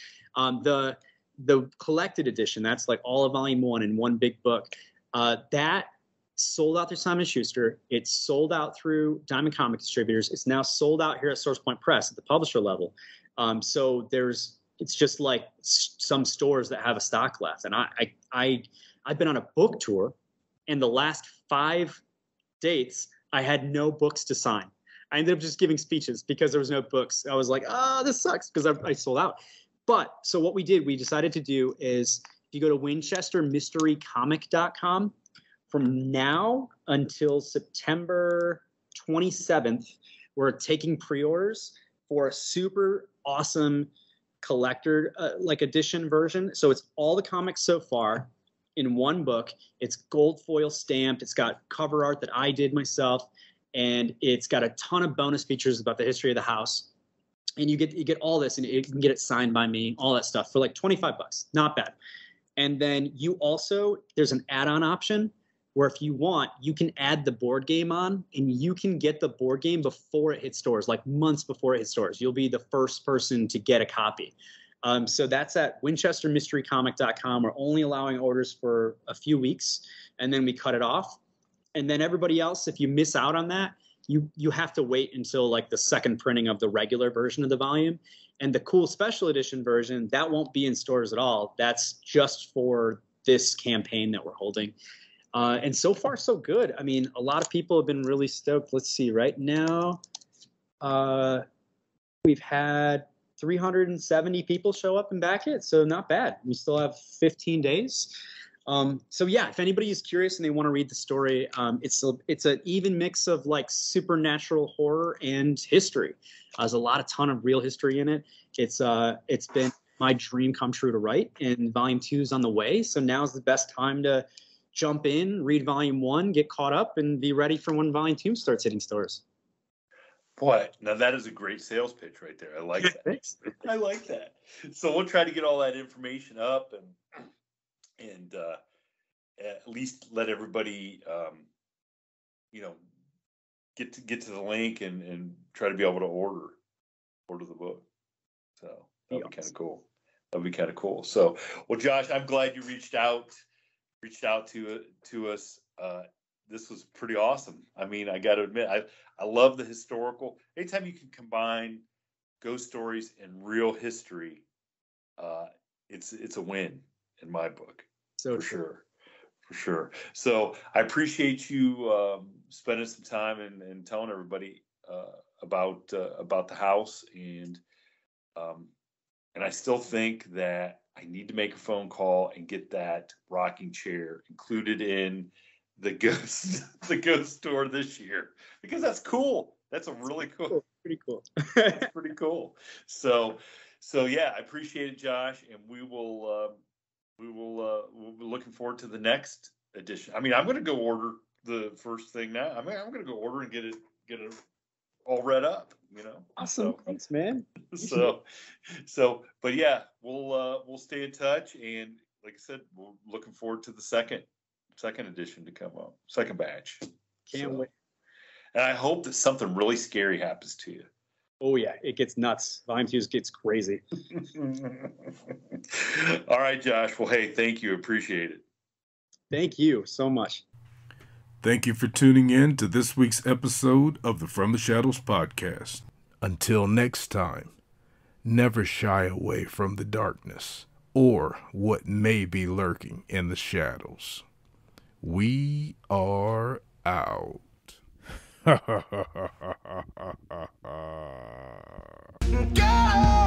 The collected edition, that's like all of volume 1 in one big book. That sold out through Simon & Schuster. It's sold out through Diamond Comic Distributors. It's now sold out here at Source Point Press at the publisher level. So it's just like some stores that have a stock left. And I've been on a book tour, and the last 5 dates, I had no books to sign. I ended up just giving speeches because there was no books. I was like, oh, this sucks because I sold out. But so what we decided to do is if you go to winchestermysterycomic.com, from now until September 27th, we're taking pre-orders for a super awesome collector like edition version. So it's all the comics so far in one book. It's gold foil stamped. It's got cover art that I did myself, and it's got a ton of bonus features about the history of the house. And you get all this, and you can get it signed by me, all that stuff for like $25. Not bad. And then there's an add-on option where if you want, you can add the board game on, and you can get the board game before it hits stores, like months before it hits stores. You'll be the first person to get a copy. So that's at winchestermysterycomic.com. We're only allowing orders for a few weeks, and then we cut it off. And then everybody else, if you miss out on that, you have to wait until like the second printing of the regular version of the volume. And the cool special edition version, that won't be in stores at all. That's just for this campaign that we're holding. And so far, so good. I mean, a lot of people have been really stoked. Let's see, right now, we've had 370 people show up and back it, so not bad. We still have 15 days. So yeah, if anybody is curious and they want to read the story, it's an even mix of like supernatural horror and history. There's a ton of real history in it. It's been my dream come true to write, and volume 2 is on the way. So now's the best time to jump in, read volume 1, get caught up, and be ready for when volume 2 starts hitting stores. Boy, now that is a great sales pitch right there. I like that. Thanks. I like that. So we'll try to get all that information up and at least let everybody, get to the link and try to be able to order the book. So that'd be kind of cool. That'd be kind of cool. So, well, Josh, I'm glad you reached out to us. This was pretty awesome. I mean, I got to admit, I love the historical. Anytime you can combine ghost stories and real history, it's a win in my book. So for sure. So I appreciate you spending some time and telling everybody about the house, and I still think that I need to make a phone call and get that rocking chair included in the ghost store this year, because that's cool. That's a really cool. Pretty cool. That's pretty cool. So yeah, I appreciate it, Josh, and we'll be looking forward to the next edition. I mean, I'm going to go order the first thing now. I mean, I'm going to go order and get it all read up. Awesome. So, thanks, man. But yeah, we'll stay in touch, and like I said, we're looking forward to the second edition to come up, second batch. Can't wait. And I hope that something really scary happens to you. Oh yeah, it gets nuts. Volume 2 gets crazy. All right, Josh. Well, hey, thank you. Appreciate it. Thank you so much. Thank you for tuning in to this week's episode of the From the Shadows podcast. Until next time, never shy away from the darkness or what may be lurking in the shadows. We are out. Go!